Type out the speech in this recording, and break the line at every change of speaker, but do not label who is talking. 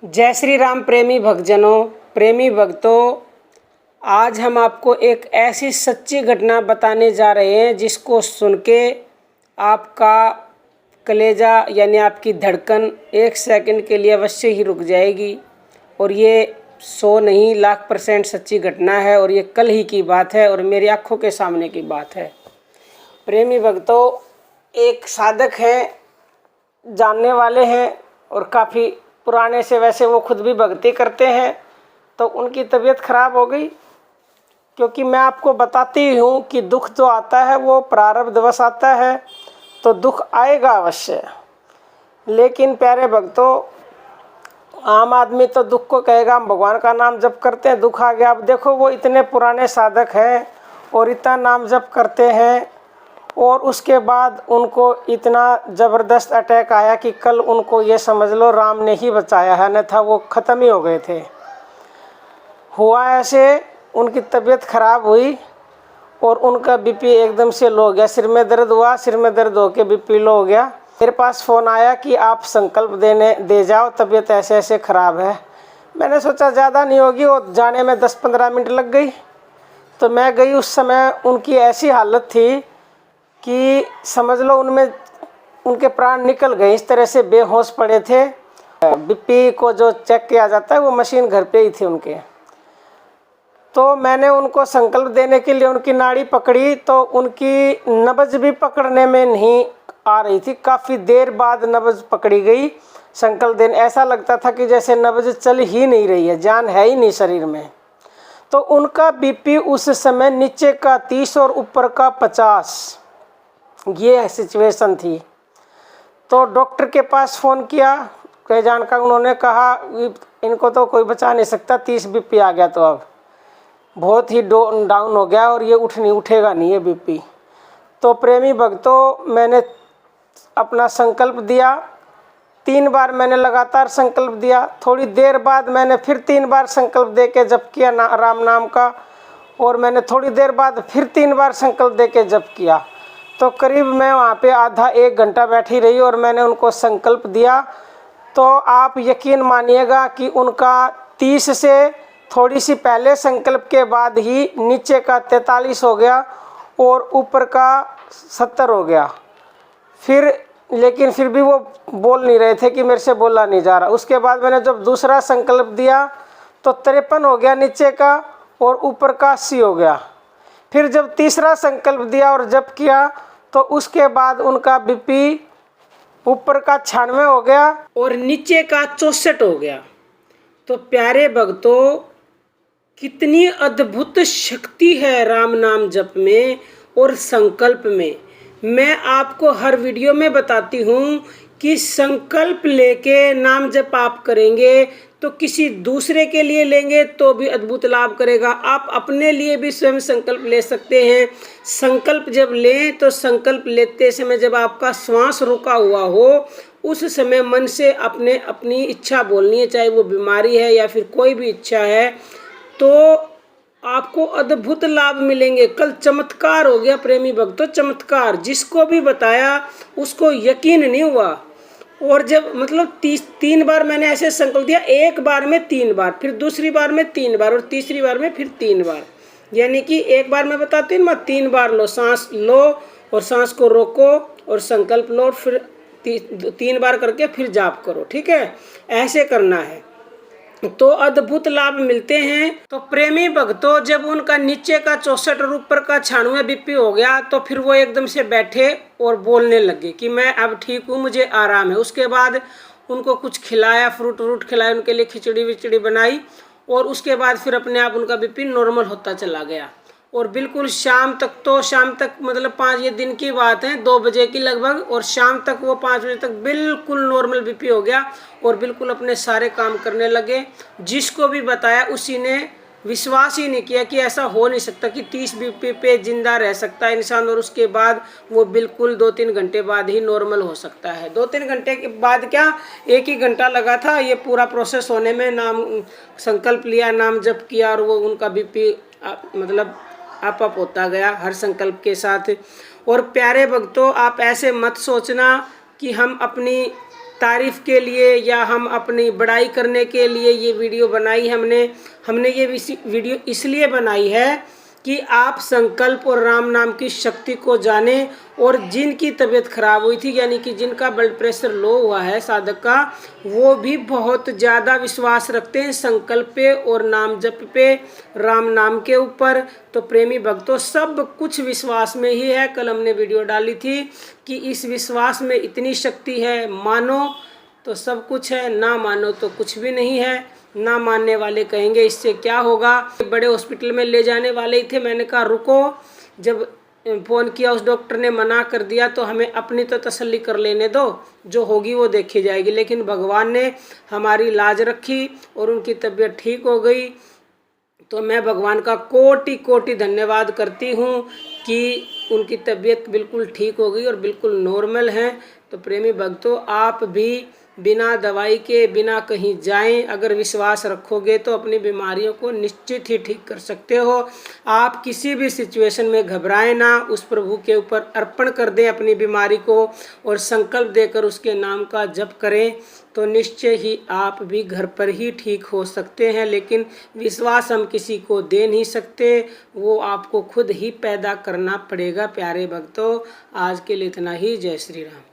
जय श्री राम प्रेमी भक्तजनों, प्रेमी भक्तों, आज हम आपको एक ऐसी सच्ची घटना बताने जा रहे हैं जिसको सुन के आपका कलेजा यानी आपकी धड़कन 1 सेकंड के लिए अवश्य ही रुक जाएगी। और ये 100 नहीं लाख% सच्ची घटना है और ये कल ही की बात है और मेरी आँखों के सामने की बात है। प्रेमी भक्तों, एक साधक हैं, जानने वाले हैं और काफ़ी पुराने से, वैसे वो खुद भी भक्ति करते हैं, तो उनकी तबीयत खराब हो गई। क्योंकि मैं आपको बताती हूँ कि दुख जो आता है वो प्रारब्धवश आता है, तो दुख आएगा अवश्य। लेकिन प्यारे भक्तों, आम आदमी तो दुख को कहेगा हम भगवान का नाम जप करते हैं, दुख आ गया। अब देखो, वो इतने पुराने साधक हैं और इतना नाम जप करते हैं और उसके बाद उनको इतना ज़बरदस्त अटैक आया कि कल उनको ये समझ लो राम ने ही बचाया है, अन्यथा वो ख़त्म ही हो गए थे। हुआ ऐसे, उनकी तबीयत खराब हुई और उनका बीपी एकदम से लो हो गया। सिर में दर्द हुआ, सिर में दर्द होकर बीपी लो हो गया। मेरे पास फ़ोन आया कि आप संकल्प दे जाओ, तबीयत ऐसे ऐसे ख़राब है। मैंने सोचा ज़्यादा नहीं होगी, और जाने में 10-15 मिनट लग गई। तो मैं गई। उस समय उनकी ऐसी हालत थी कि समझ लो उनके प्राण निकल गए, इस तरह से बेहोश पड़े थे। बीपी को जो चेक किया जाता है वो मशीन घर पे ही थी उनके। तो मैंने उनको संकल्प देने के लिए उनकी नाड़ी पकड़ी, तो उनकी नब्ज भी पकड़ने में नहीं आ रही थी। काफ़ी देर बाद नब्ज पकड़ी गई संकल्प देने। ऐसा लगता था कि जैसे नब्ज चल ही नहीं रही है, जान है ही नहीं शरीर में। तो उनका बीपी उस समय नीचे का 30 और ऊपर का 50, ये सिचुएशन थी। तो डॉक्टर के पास फ़ोन किया, कई जानकार, उन्होंने कहा इनको तो कोई बचा नहीं सकता, 30 बीपी आ गया तो अब बहुत ही डाउन हो गया और ये उठेगा नहीं ये बीपी। तो प्रेमी भक्तों, मैंने अपना संकल्प दिया। 3 बार मैंने लगातार संकल्प दिया। थोड़ी देर बाद मैंने फिर 3 बार संकल्प दे के जप किया राम नाम का, और मैंने थोड़ी देर बाद फिर 3 बार संकल्प दे के जप किया। तो करीब मैं वहाँ पे आधा 1 घंटा बैठी रही और मैंने उनको संकल्प दिया। तो आप यकीन मानिएगा कि उनका 30 से थोड़ी सी पहले संकल्प के बाद ही नीचे का 43 हो गया और ऊपर का 70 हो गया। लेकिन फिर भी वो बोल नहीं रहे थे कि मेरे से बोला नहीं जा रहा। उसके बाद मैंने जब दूसरा संकल्प दिया तो 53 हो गया नीचे का और ऊपर का 80 हो गया। फिर जब तीसरा संकल्प दिया और जप किया तो उसके बाद उनका बीपी ऊपर का 96 हो गया और नीचे का 64 हो गया। तो प्यारे भक्तों, कितनी अद्भुत शक्ति है राम नाम जप में और संकल्प में। मैं आपको हर वीडियो में बताती हूँ कि संकल्प लेके नाम जप आप करेंगे तो किसी दूसरे के लिए लेंगे तो भी अद्भुत लाभ करेगा। आप अपने लिए भी स्वयं संकल्प ले सकते हैं। संकल्प जब लें तो संकल्प लेते समय जब आपका श्वास रुका हुआ हो, उस समय मन से अपनी इच्छा बोलनी है, चाहे वो बीमारी है या फिर कोई भी इच्छा है, तो आपको अद्भुत लाभ मिलेंगे। कल चमत्कार हो गया प्रेमी भक्तों, चमत्कार। जिसको भी बताया उसको यकीन नहीं हुआ। और जब 3 बार मैंने ऐसे संकल्प दिया, 1 बार में 3 बार, फिर दूसरी बार में 3 बार और तीसरी बार में फिर 3 बार। यानी कि 1 बार मैं बताती हूँ, 3 बार लो, सांस लो और सांस को रोको और संकल्प लो, फिर 3 बार करके फिर जाप करो। ठीक है, ऐसे करना है तो अद्भुत लाभ मिलते हैं। तो प्रेमी भक्तों, जब उनका नीचे का 64 और ऊपर का 96 बीपी हो गया तो फिर वो एकदम से बैठे और बोलने लगे कि मैं अब ठीक हूँ, मुझे आराम है। उसके बाद उनको कुछ खिलाया, फ्रूट खिलाया, उनके लिए खिचड़ी विचड़ी बनाई और उसके बाद फिर अपने आप उनका बीपी नॉर्मल होता चला गया। और बिल्कुल शाम तक 5, ये दिन की बात है, 2 बजे की लगभग, और शाम तक वो 5 बजे तक बिल्कुल नॉर्मल बीपी हो गया और बिल्कुल अपने सारे काम करने लगे। जिसको भी बताया उसी ने विश्वास ही नहीं किया कि ऐसा हो नहीं सकता कि 30 बीपी पे जिंदा रह सकता है इंसान, और उसके बाद वो बिल्कुल 2-3 घंटे बाद ही नॉर्मल हो सकता है। 2-3 घंटे के बाद क्या, 1 ही घंटा लगा था ये पूरा प्रोसेस होने में। नाम संकल्प लिया, नाम जप किया और वो उनका बीपी अप होता गया हर संकल्प के साथ। और प्यारे भक्तों, आप ऐसे मत सोचना कि हम अपनी तारीफ़ के लिए या हम अपनी बड़ाई करने के लिए ये वीडियो बनाई। हमने ये वीडियो इसलिए बनाई है कि आप संकल्प और राम नाम की शक्ति को जानें, और जिनकी तबीयत खराब हुई थी, यानी कि जिनका ब्लड प्रेशर लो हुआ है साधक का, वो भी बहुत ज़्यादा विश्वास रखते हैं संकल्प पे और नाम जप पे, राम नाम के ऊपर। तो प्रेमी भक्तों, सब कुछ विश्वास में ही है। कल हमने वीडियो डाली थी कि इस विश्वास में इतनी शक्ति है, मानो तो सब कुछ है, ना मानो तो कुछ भी नहीं है। ना मानने वाले कहेंगे इससे क्या होगा। बड़े हॉस्पिटल में ले जाने वाले ही थे, मैंने कहा रुको। जब फ़ोन किया उस डॉक्टर ने मना कर दिया, तो हमें अपनी तो तसल्ली कर लेने दो, जो होगी वो देखी जाएगी। लेकिन भगवान ने हमारी लाज रखी और उनकी तबीयत ठीक हो गई। तो मैं भगवान का कोटि कोटि धन्यवाद करती हूँ कि उनकी तबीयत बिल्कुल ठीक हो गई और बिल्कुल नॉर्मल है। तो प्रेमी भक्तों, आप भी बिना दवाई के, बिना कहीं जाएं, अगर विश्वास रखोगे तो अपनी बीमारियों को निश्चित ही ठीक कर सकते हो। आप किसी भी सिचुएशन में घबराएं ना, उस प्रभु के ऊपर अर्पण कर दें अपनी बीमारी को और संकल्प देकर उसके नाम का जप करें, तो निश्चय ही आप भी घर पर ही ठीक हो सकते हैं। लेकिन विश्वास हम किसी को दे नहीं सकते, वो आपको खुद ही पैदा करना पड़ेगा। प्यारे भक्तों, आज के लिए इतना ही। जय श्री राम।